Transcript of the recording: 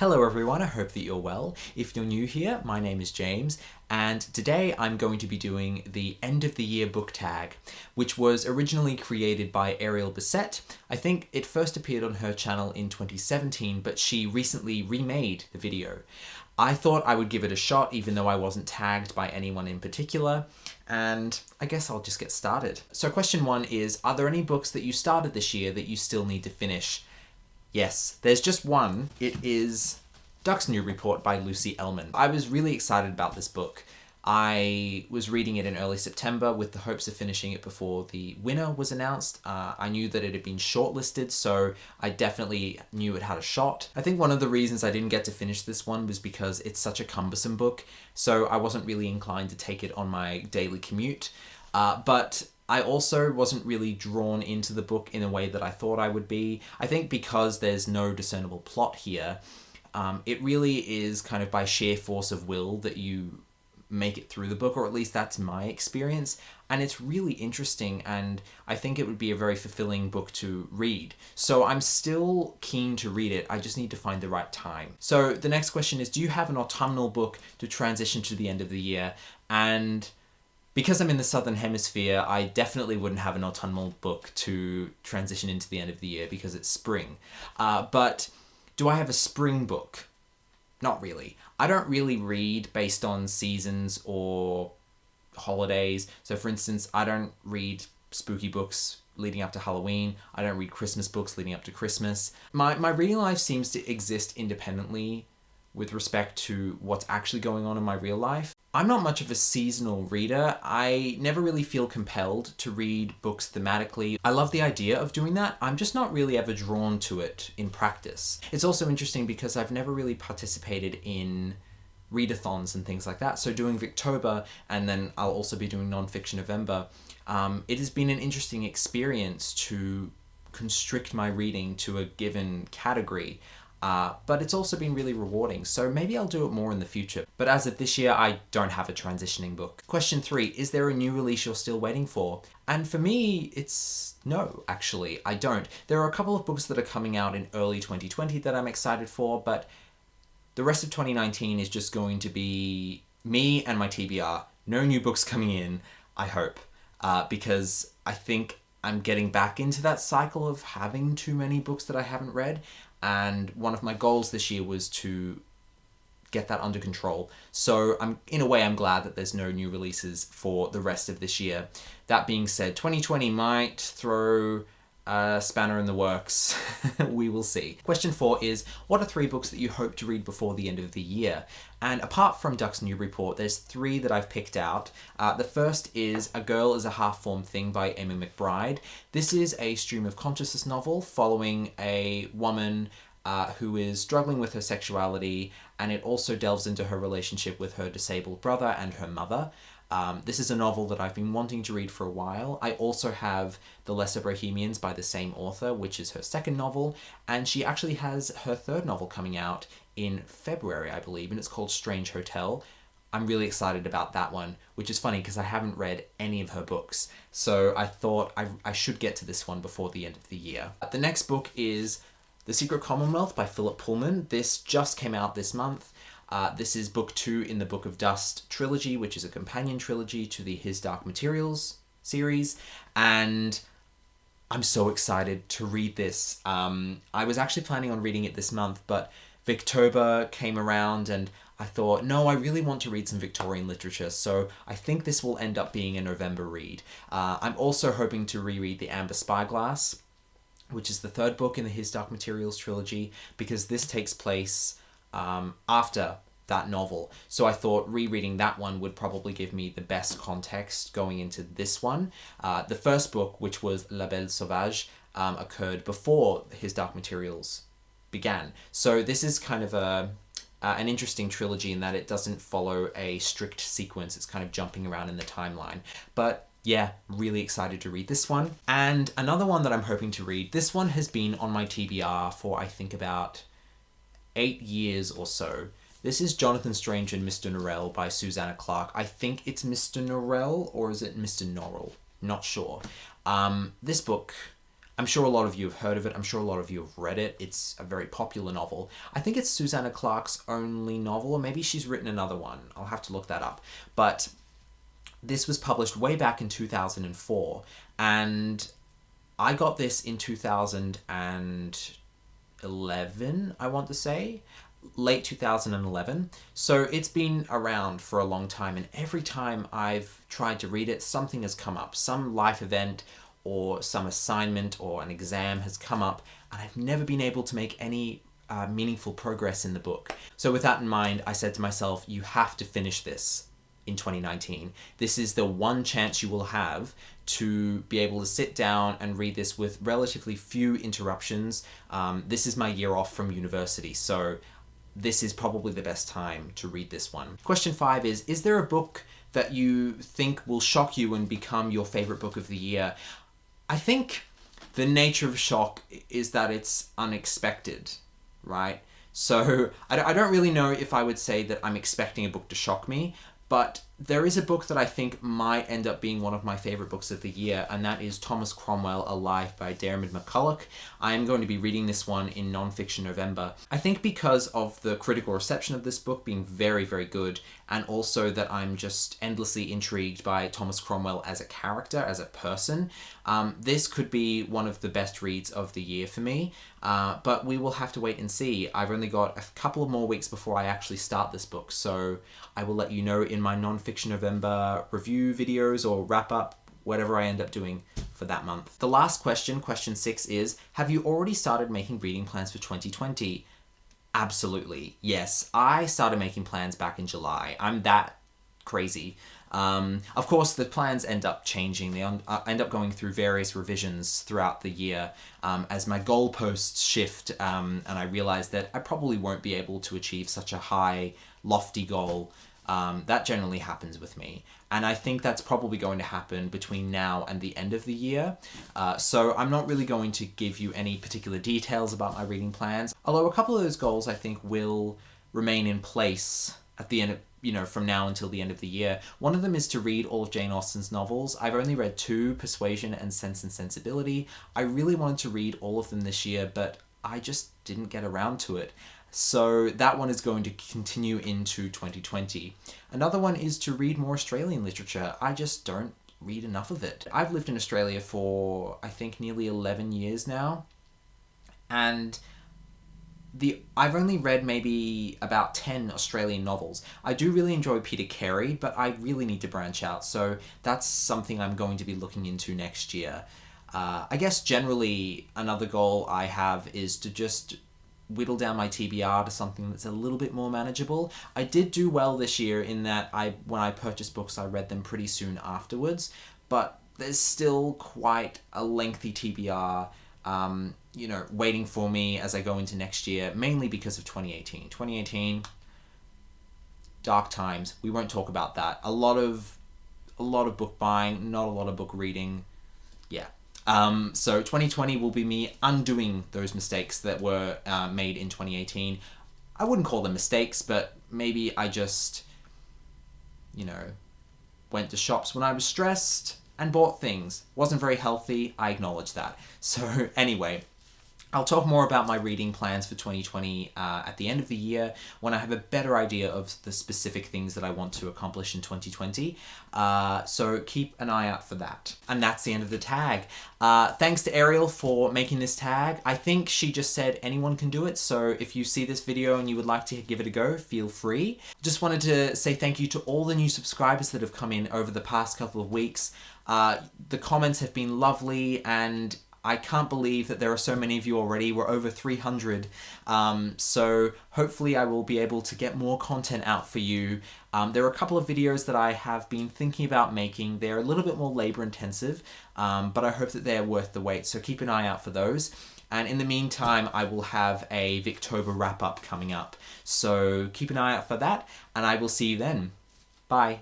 Hello everyone, I hope that you're well. If you're new here, my name is James, and today I'm going to be doing the end of the year book tag, which was originally created by Ariel Bissett. I think it first appeared on her channel in 2017, but she recently remade the video. I thought I would give it a shot even though I wasn't tagged by anyone in particular, and I guess I'll just get started. So question one is, are there any books that you started this year that you still need to finish? Yes, there's just one. It is Duck's New Report by Lucy Ellmann. I was really excited about this book. I was reading it in early September with the hopes of finishing it before the winner was announced. I knew that it had been shortlisted, so I definitely knew it had a shot. I think one of the reasons I didn't get to finish this one was because it's such a cumbersome book, so I wasn't really inclined to take it on my daily commute. But I also wasn't really drawn into the book in a way that I thought I would be. I think because there's no discernible plot here, it really is kind of by sheer force of will that you make it through the book, or at least that's my experience. And it's really interesting, and I think it would be a very fulfilling book to read. So I'm still keen to read it, I just need to find the right time. So the next question is, do you have an autumnal book to transition to the end of the year? And because I'm in the Southern Hemisphere, I definitely wouldn't have an autumnal book to transition into the end of the year because it's spring. But do I have a spring book? Not really. I don't really read based on seasons or holidays. So for instance, I don't read spooky books leading up to Halloween. I don't read Christmas books leading up to Christmas. My reading life seems to exist independently with respect to what's actually going on in my real life. I'm not much of a seasonal reader. I never really feel compelled to read books thematically. I love the idea of doing that. I'm just not really ever drawn to it in practice. It's also interesting because I've never really participated in readathons and things like that. So doing Victober, and then I'll also be doing Nonfiction November, it has been an interesting experience to constrict my reading to a given category. But it's also been really rewarding, so maybe I'll do it more in the future. But as of this year, I don't have a transitioning book. Question 3, is there a new release you're still waiting for? And for me, it's no, actually, I don't. There are a couple of books that are coming out in early 2020 that I'm excited for, but the rest of 2019 is just going to be me and my TBR. No new books coming in, I hope, because I think I'm getting back into that cycle of having too many books that I haven't read. And one of my goals this year was to get that under control. So in a way, I'm glad that there's no new releases for the rest of this year. That being said, 2020 might throw a spanner in the works. We will see. Question 4 is, what are 3 books that you hope to read before the end of the year? And apart from Duck's New Report, there's 3 that I've picked out. The first is A Girl is a Half-Formed Thing by Amy McBride. This is a stream of consciousness novel following a woman who is struggling with her sexuality, and it also delves into her relationship with her disabled brother and her mother. This is a novel that I've been wanting to read for a while. I also have The Lesser Bohemians by the same author, which is her second novel, and she actually has her third novel coming out in February, I believe, and it's called Strange Hotel. I'm really excited about that one, which is funny because I haven't read any of her books, so I thought I should get to this one before the end of the year. The next book is The Secret Commonwealth by Philip Pullman. This just came out this month. This is book 2 in the Book of Dust trilogy, which is a companion trilogy to the His Dark Materials series, and I'm so excited to read this. I was actually planning on reading it this month, but Victober came around and I thought, no, I really want to read some Victorian literature, so I think this will end up being a November read. I'm also hoping to reread The Amber Spyglass, which is the third book in the His Dark Materials trilogy, because this takes place after that novel. So I thought rereading that one would probably give me the best context going into this one. The first book, which was La Belle Sauvage, occurred before His Dark Materials began. So this is kind of an interesting trilogy in that it doesn't follow a strict sequence. It's kind of jumping around in the timeline. But yeah, really excited to read this one. And another one that I'm hoping to read, this one has been on my TBR for I think about 8 years or so. This is Jonathan Strange and Mr. Norrell by Susanna Clarke. I think it's Mr. Norrell, or is it Mr. Norrell? Not sure. This book I'm sure a lot of you have heard of it. I'm sure a lot of you have read it. It's a very popular novel. I think it's Susanna Clarke's only novel, or maybe she's written another one. I'll have to look that up. But this was published way back in 2004, and I got this in 2011, I want to say. Late 2011. So it's been around for a long time, and every time I've tried to read it, something has come up. Some life event or some assignment or an exam has come up, and I've never been able to make any meaningful progress in the book. So with that in mind, I said to myself, you have to finish this in 2019. This is the one chance you will have to be able to sit down and read this with relatively few interruptions. This is my year off from university, so this is probably the best time to read this one. Question 5 is there a book that you think will shock you and become your favorite book of the year? I think the nature of shock is that it's unexpected, right? So I don't really know if I would say that I'm expecting a book to shock me, but there is a book that I think might end up being one of my favorite books of the year, and that is Thomas Cromwell Alive by Diarmaid MacCulloch. I am going to be reading this one in Nonfiction November. I think because of the critical reception of this book being very, very good, and also that I'm just endlessly intrigued by Thomas Cromwell as a character, as a person, this could be one of the best reads of the year for me. But we will have to wait and see. I've only got a couple of more weeks before I actually start this book, so I will let you know in my Nonfiction November review videos or wrap up, whatever I end up doing for that month. The last question, question 6, is, have you already started making reading plans for 2020? Absolutely, yes. I started making plans back in July. I'm that crazy. Of course, the plans end up changing. They end up going through various revisions throughout the year as my goalposts shift, and I realize that I probably won't be able to achieve such a high, lofty goal. That generally happens with me. And I think that's probably going to happen between now and the end of the year. So I'm not really going to give you any particular details about my reading plans. Although a couple of those goals I think will remain in place at the end of, from now until the end of the year. One of them is to read all of Jane Austen's novels. I've only read 2, Persuasion and Sense and Sensibility. I really wanted to read all of them this year, but I just didn't get around to it. So that one is going to continue into 2020. Another one is to read more Australian literature. I just don't read enough of it. I've lived in Australia for, I think, nearly 11 years now. And I've only read maybe about 10 Australian novels. I do really enjoy Peter Carey, but I really need to branch out. So that's something I'm going to be looking into next year. I guess generally another goal I have is to just whittle down my TBR to something that's a little bit more manageable. I did do well this year in that when I purchased books, I read them pretty soon afterwards, but there's still quite a lengthy TBR, waiting for me as I go into next year, mainly because of 2018. 2018, dark times. We won't talk about that. A lot of book buying, not a lot of book reading. Yeah. So 2020 will be me undoing those mistakes that were made in 2018. I wouldn't call them mistakes, but maybe I just, went to shops when I was stressed and bought things. Wasn't very healthy, I acknowledge that. So anyway, I'll talk more about my reading plans for 2020 at the end of the year when I have a better idea of the specific things that I want to accomplish in 2020. So keep an eye out for that. And that's the end of the tag. Thanks to Ariel for making this tag. I think she just said anyone can do it. So if you see this video and you would like to give it a go, feel free. Just wanted to say thank you to all the new subscribers that have come in over the past couple of weeks. The comments have been lovely, and I can't believe that there are so many of you already. We're over 300. So hopefully I will be able to get more content out for you. There are a couple of videos that I have been thinking about making. They're a little bit more labor intensive, but I hope that they're worth the wait. So keep an eye out for those. And in the meantime, I will have a Victober wrap up coming up. So keep an eye out for that, and I will see you then. Bye.